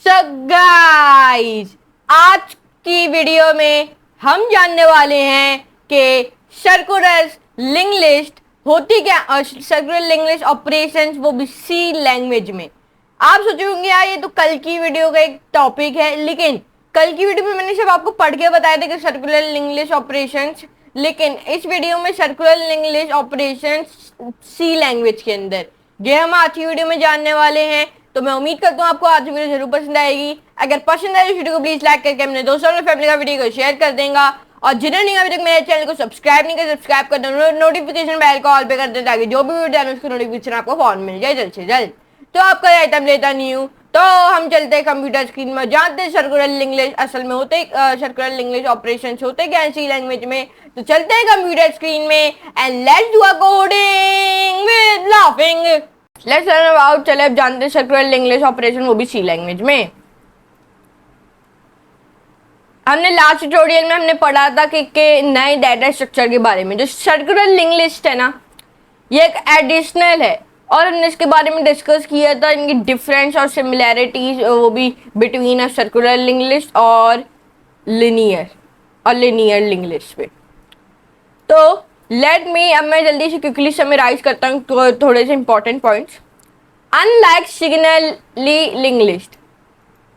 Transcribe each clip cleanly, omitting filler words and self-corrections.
So guys, आज की video में हम जानने वाले हैं कि सर्कुलर लिंक लिस्ट होती क्या, सर्कुलर लिंक लिस्ट ऑपरेशंस, वो भी सी लैंग्वेज में। आप सोचे होंगे यार ये तो कल की वीडियो का एक टॉपिक है, लेकिन कल की वीडियो में मैंने सिर्फ आपको पढ़ के बताया था कि सर्कुलर लिंक लिस्ट ऑपरेशंस, लेकिन इस वीडियो में सर्कुलर लिंक लिस्ट ऑपरेशंस सी लैंग्वेज के अंदर ये हम आज की वीडियो में जानने वाले हैं। तो मैं उम्मीद करता हूँ आपको आज की वीडियो जरूर पसंद आएगी। अगर पसंद आए तो वीडियो को प्लीज लाइक करके अपने दोस्तों और फैमिली का वीडियो को शेयर कर देगा, और जिन्होंने अभी तक मेरे चैनल को सब्सक्राइब नहीं किया सब्सक्राइब कर दो, नोटिफिकेशन बेल को ऑल पे कर दे ताकि जो भी वीडियो डालूं उसकी नोटिफिकेशन आपको फौरन मिल जाए जल्द से जल्द। तो आपका आइटम लेता नहीं हूँ, तो हम चलते हैं कंप्यूटर स्क्रीन में, जानते हैं सर्कुलर लिंक लिस्ट असल में होते सर्कुलर लिंक लिस्ट ऑपरेशन होते क्या सी लैंग्वेज में। तो चलते हैं कंप्यूटर स्क्रीन में and let's do a coding with laughing. Let's learn about, चले अब जानते हैं सर्कुलर लिंक लिस्ट ऑपरेशन, वो भी सी लैंग्वेज में। हमने लास्ट ट्यूटोरियल में हमने पढ़ा था कि नए डाटा स्ट्रक्चर के बारे में। जो सर्कुलर लिंक लिस्ट है ना, ये एक एडिशनल है, और हमने इसके बारे में डिस्कस किया था, इनकी डिफरेंस और सिमिलैरिटीज, वो भी between a circular link list और लिनियर लिंक लिस्ट पे। तो लेट मी, अब मैं जल्दी से क्विकली समराइज करता हूँ थोड़े से important points. Unlike singly link list,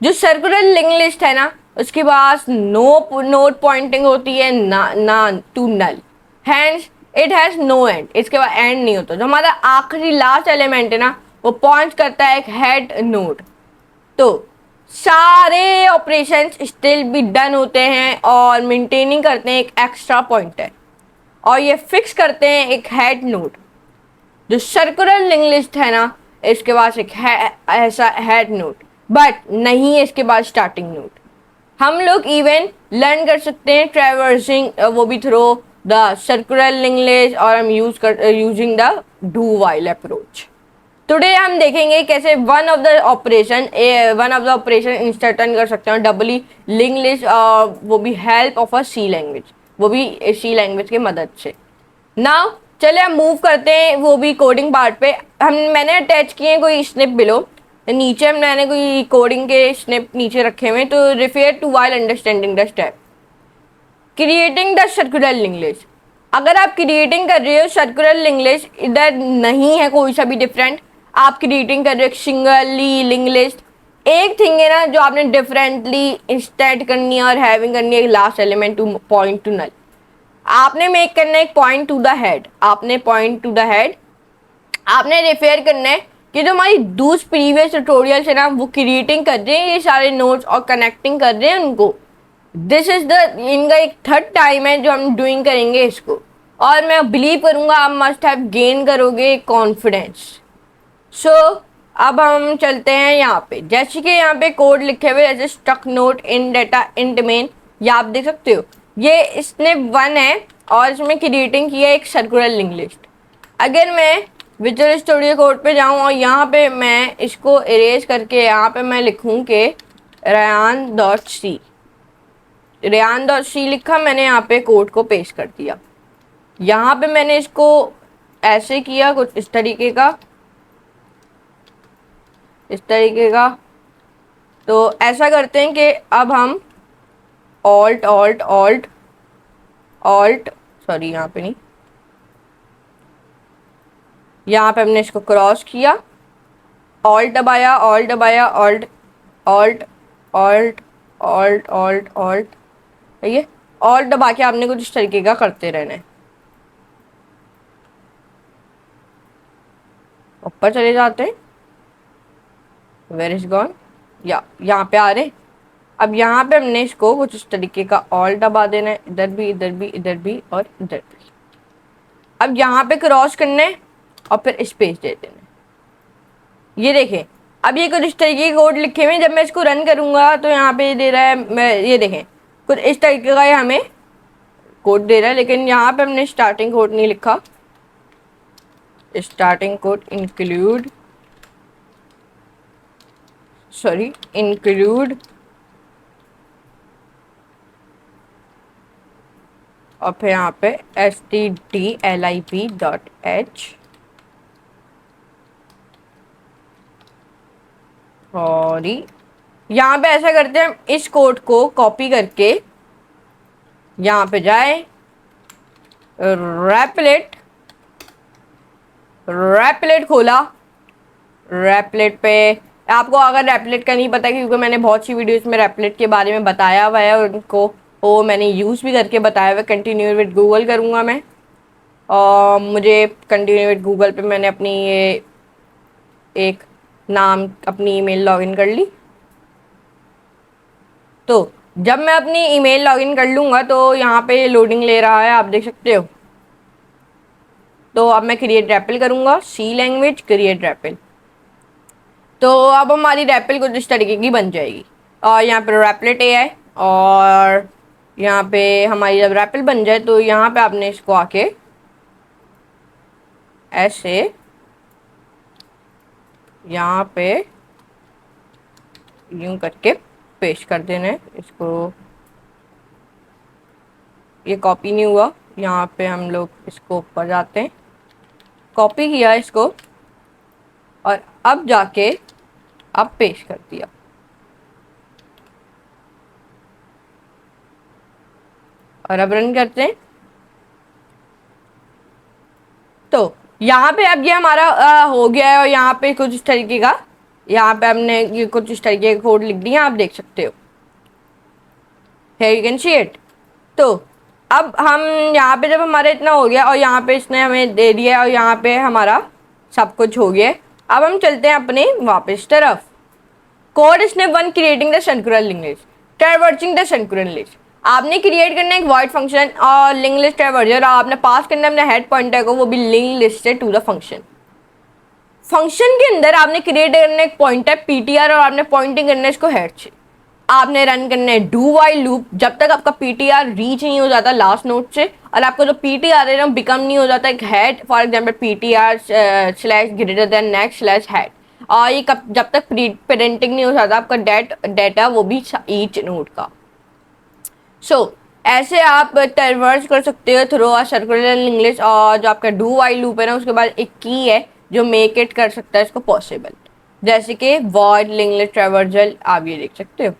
जो सर्कुलर लिंक लिस्ट है ना, उसके पास नो नोड पॉइंटिंग होती है, ना to null, hence it has no end, इसके बाद एंड नहीं होता। जो हमारा आखिरी लास्ट एलिमेंट है ना, वो पॉइंट करता है एक हेड नोड। तो सारे ऑपरेशन स्टिल भी डन होते हैं और मेंटेनिंग करते हैं एक एक्स्ट्रा पॉइंटर, और ये फिक्स करते हैं एक हेड नोड। जो सर्कुलर लिंक लिस्ट है ना, इसके पास एक ऐसा हेड नोड, बट नहीं है इसके बाद स्टार्टिंग नोड। हम लोग इवन लर्न कर सकते हैं ट्रैवर्सिंग, वो भी through the circular link list, और हम using the do while approach. Today हम देखेंगे कैसे one of the operation insertion कर सकते हैं डबली लिंक लिस्ट, वो भी help of a C language, वो भी सी लैंग्वेज की मदद से। नाउ चले हम मूव करते हैं वो भी कोडिंग पार्ट पे। मैंने अटैच किए हैं कोई स्निप बिलो, नीचे मैंने कोई कोडिंग के स्निप नीचे रखे हुए। तो refer to while understanding the step creating the circular link list. अगर आप क्रिएटिंग कर रहे हो सर्कुलर लिंक लिस्ट, इधर नहीं है कोई सा भी डिफरेंट, आप क्रिएटिंग कर रहे हो सिंगली लिंक लिस्ट। एक थिंग है ना जो आपने डिफरेंटली इंस्टेंट करनी है और हैविंग करनी है last element to point to null. आपने मेक करना है एक पॉइंट टू द हेड, आपने रेफर करना है कि जो हमारी दूसरे प्रीवियस ट्यूटोरियल्स है ना, वो क्रिएटिंग कर रहे हैं ये सारे नोट्स और कनेक्टिंग कर रहे हैं उनको। दिस इज द इनका एक थर्ड टाइम है जो हम डूइंग करेंगे इसको, और मैं बिलीव करूंगा आप मस्ट हैव गेन करोगे कॉन्फिडेंस। सो अब हम चलते हैं यहाँ पे, जैसे कि यहाँ पे कोड लिखे हुए जैसे स्टक नोट इन डेटा इंट मेन, ये आप देख सकते हो। ये स्निप 1 है और इसमें क्रिएटिंग किया एक सर्कुलर लिंक लिस्ट। अगर मैं विजुअल स्टूडियो कोड पे जाऊँ और यहाँ पे मैं इसको इरेज करके यहाँ पे मैं लिखूँ कि रेयान.सी लिखा, मैंने यहाँ पे कोड को पेस्ट कर दिया। यहाँ पे मैंने इसको ऐसे किया कुछ इस तरीके का। तो ऐसा करते हैं कि अब हम ऑल्ट सॉरी यहाँ पे नहीं, यहाँ पे हमने इसको क्रॉस किया, ऑल्ट दबाया ऑल्ट, ये ऑल्ट दबा के आपने कुछ इस तरीके का करते रहना है। ऊपर चले जाते हैं, वेयर इज गॉन, या यहाँ पे आ रहे। अब यहाँ पे हमने इसको कुछ इस तरीके का ऑल्ट दबा देना है, इधर भी और इधर भी। अब यहाँ पे क्रॉस करना है और फिर स्पेस दे देना है। ये देखें, अब ये कुछ इस तरीके के कोड लिखे हुए हैं। जब मैं इसको रन करूँगा तो यहाँ पे दे रहा है, मैं ये देखें कुछ इस तरीके का ये हमें कोड दे रहा है, लेकिन यहाँ पे हमने स्टार्टिंग कोड नहीं लिखा। स्टार्टिंग कोड इंक्लूड और फिर यहाँ पे stdlib.h सॉरी यहाँ पे ऐसा करते हैं, हम इस कोड को कॉपी करके यहाँ पे जाए, रैपलेट, रैपलेट खोला, रैपलेट पे आपको अगर रैपलेट का नहीं पता, क्योंकि मैंने बहुत सी वीडियोस में रैपलेट के बारे में बताया हुआ है और उनको वो मैंने यूज़ भी करके बताया हुआ है। कंटिन्यू विद गूगल करूँगा मैं, और मुझे कंटिन्यू विद गूगल पे मैंने अपनी ये एक नाम, अपनी ईमेल लॉगिन कर ली। तो जब मैं अपनी ईमेल लॉगिन कर लूँगा तो यहाँ पे लोडिंग ले रहा है, आप देख सकते हो। तो अब मैं क्रिएट रैपल करूँगा, सी लैंग्वेज क्रिएट रैपल। तो अब हमारी रैपल कुछ इस तरीके की बन जाएगी, और यहाँ पे रैपलेट AI, और यहाँ पे हमारी जब रैपल बन जाए तो यहाँ पे आपने इसको आके ऐसे यहाँ पे यूं करके पेस्ट कर देना है इसको। ये कॉपी नहीं हुआ, यहाँ पे हम लोग इसको ऊपर जाते हैं, कॉपी किया इसको, और अब जाके अब पेस्ट कर दिया। और अब रन करते हैं। तो यहाँ पे अब ये हमारा हो गया है, और यहाँ पे कुछ इस तरीके का, यहाँ पे हमने ये कुछ इस तरीके का कोड लिख दिया, आप देख सकते हो। Here you can see it। तो अब हम यहाँ पे जब हमारा इतना हो गया, और यहाँ पे इसने हमें दे दिया, और यहाँ पे हमारा सब कुछ हो गया। अब हम चलते हैं अपने वापस तरफ। Code step 1, creating the circular link list, traversing the circular list. आपने क्रिएट करना है एक वॉइड फंक्शन और लिंक लिस्ट ट्रैवर्सर, और आपने पास करना है अपने हेड पॉइंटर को, वो भी लिंक लिस्ट से टू द फंक्शन। फंक्शन के अंदर आपने क्रिएट करना है एक पॉइंटर PTR, और आपने पॉइंटिंग करना है इसको हेड से। आपने रन करना है डू वाइल लूप जब तक आपका PTR रीच नहीं हो जाता लास्ट नोड से, और आपका जो PTR है ना बिकम नहीं हो जाता एक head, for example PTR slash greater than next slash head. और ये कब जब तक प्रिंटिंग नहीं हो जाता आपका डेटा वो भी ईच नोड का। ऐसे आप ट्रैवर्स कर सकते हो through a circular link list. और जो आपका डू वाइल लूप है ना, उसके बाद एक की है जो मेक इट कर सकता है इसको पॉसिबल, जैसे कि वॉइड लिंक लिस्ट ट्रैवर्सल, आप ये देख सकते हो।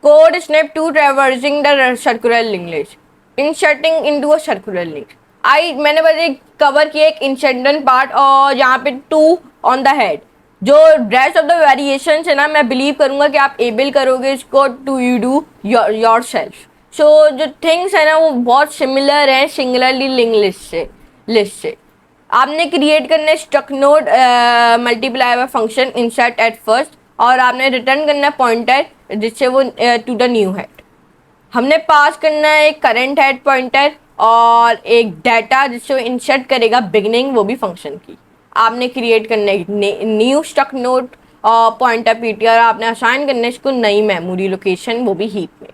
Code step 2, traversing the circular link list, inserting into a circular link। मैंने बस एक कवर किया एक इंसेंडन पार्ट, और यहाँ पे 2 ऑन द हेड। जो रेस्ट ऑफ द वेरिएशन है ना, मैं बिलीव करूँगा कि आप एबल करोगे इसको to you do yourself. जो थिंग्स है ना वो बहुत सिमिलर है सिंगुलरली लिंक लिस्ट से। आपने क्रिएट करना है struct node multiply by function insert at first, और आपने रिटर्न करना है पॉइंटर जिससे वो टू द न्यू हेड। हमने पास करना है एक करंट हेड पॉइंटर और एक डाटा जिससे वो इंसर्ट करेगा बिगिनिंग, वो भी फंक्शन की। आपने क्रिएट करना है new struct node pointer PTR, आपने असाइन करना है इसको नई मेमोरी लोकेशन, वो भी हीप में।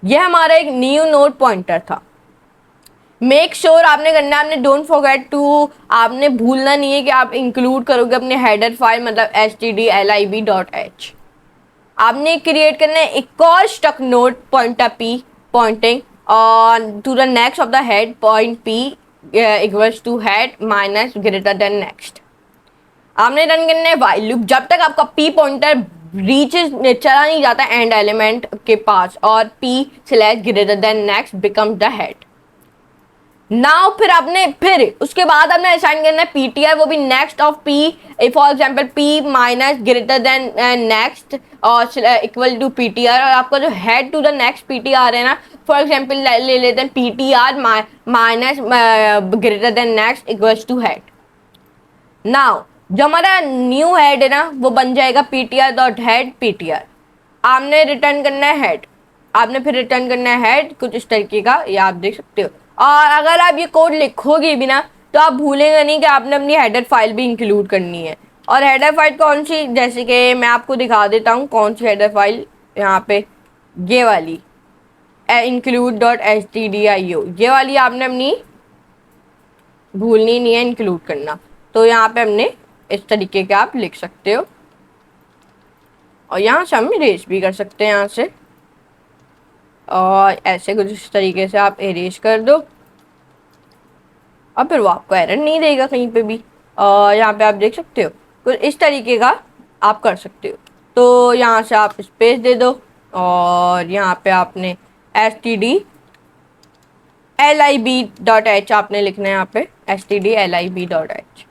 यह हमारा एक न्यू नोड पॉइंटर था। मेक श्योर आपने करना है, आपने डोंट फॉरगेट टू, आपने भूलना नहीं है कि आप इंक्लूड करोगे अपने हेडर फाइल, मतलब stdlib.h। आपने क्रिएट करना है एक और stuck node pointer P pointing to the next of the head point P equals to head minus greater than next. आपने रन करना है वाइल लूप जब तक आपका P पॉइंटर रीचेस चला नहीं जाता एंड एलिमेंट के पास, और P slash greater than next becomes the head. Now फिर उसके बाद आपने असाइन करना है PTR, वो भी next of P, for example P minus greater than next और इक्वल टू PTR। और आपका जो head to the next PTR है ना, फॉर एग्जांपल ले लेते हैं PTR minus greater than next equals to head. Now जो हमारा न्यू हेड है ना वो बन जाएगा PTR डॉट हेड PTR। आपने रिटर्न करना है हेड, आपने फिर रिटर्न करना है हेड, कुछ इस तरीके का, ये आप देख सकते हो। और अगर आप ये कोड लिखोगे भी ना तो आप भूलेंगे नहीं कि आपने अपनी हेडर फाइल भी इंक्लूड करनी है। और हेडर फाइल कौन सी, जैसे कि मैं आपको दिखा देता हूँ कौन सी हेडर फाइल, यहाँ पे ये वाली include.stdio, ये वाली आपने अपनी भूलनी नहीं है इंक्लूड करना। तो यहाँ पे हमने इस तरीके के आप लिख सकते हो, और यहाँ से हम इरेज भी कर सकते हैं यहाँ से, और ऐसे कुछ इस तरीके से आप इरेज कर दो, और फिर वो आपको एरर नहीं देगा कहीं पे भी। और यहाँ पे आप देख सकते हो कुछ इस तरीके का आप कर सकते हो। तो यहाँ से आप स्पेस दे दो और यहाँ पे आपने stdlib.h आपने लिखना है, यहाँ पे stdlib.h,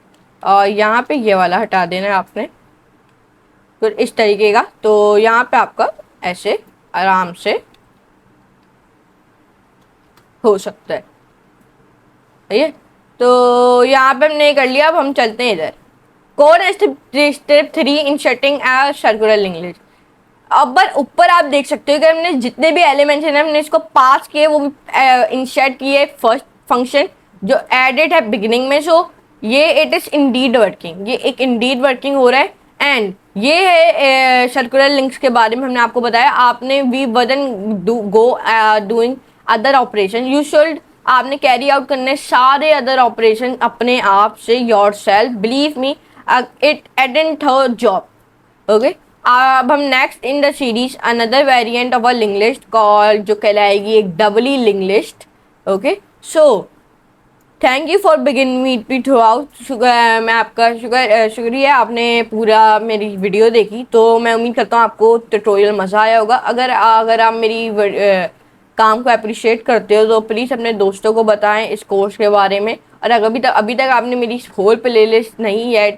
और यहाँ पे ये वाला हटा देना है आपने फिर इस तरीके का। तो यहाँ पे आपका ऐसे आराम से हो सकता है, सही है। तो यहाँ पे हमने कर लिया। अब हम चलते हैं इधर, कौन है step 3 in setting a circular link. अब ऊपर आप देख सकते हो कि हमने जितने भी एलिमेंट्स हैं हमने इसको पास किए, वो भी इंसर्ट किए। फर्स्ट फंक्शन जो एडेड है बिगिनिंग में, सो ये इट इज इंडीड वर्किंग, ये एक इंडीड वर्किंग हो रहा है। एंड ये है सर्कुलर लिंक्स के बारे में हमने आपको बताया। आपने वी वजन go doing other operation, you should आपने कैरी आउट करने सारे अदर ऑपरेशन अपने आप से, yourself, believe me it एडेंट हर जॉब। ओके, अब हम next in the series another variant of a link list call, जो कहलाएगी एक doubly link list. Okay, so thank you for बिगिन मीट मी थ्रू आउट। मैं आपका शुक्रिया, आपने पूरा मेरी वीडियो देखी। तो मैं उम्मीद करता हूँ आपको ट्यूटोरियल मज़ा आया होगा। अगर आप मेरी काम को अप्रिशिएट करते हो तो प्लीज़ अपने दोस्तों को बताएं इस कोर्स के बारे में। और अगर अभी तक आपने मेरी होल प्लेलिस्ट नहीं ऐड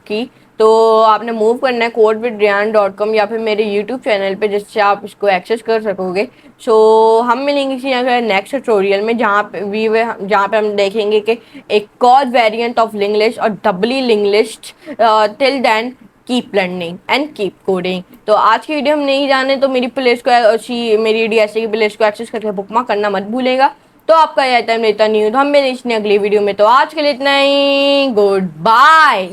की तो आपने मूव करना है codewithrehan.com या फिर मेरे यूट्यूब चैनल पे, जिससे आप इसको एक्सेस कर सकोगे। सो हम मिलेंगे इसी नेक्स्ट ट्यूटोरियल में, जहाँ पे हम देखेंगे कि एक और वेरिएंट ऑफ लिंक लिस्ट और doubly link list. Till then keep learning and keep coding. तो आज की वीडियो हम नहीं जाने तो मेरी प्लेलिस्ट को मेरी डीएसए की प्लेलिस्ट को एक्सेस करके बुकमार्क करना मत भूलेगा। तो आपका यह टाइम लेता नहीं हूँ, तो हम मिलेंगे अगली वीडियो में। तो आज के लिए इतना ही, गुड बाय।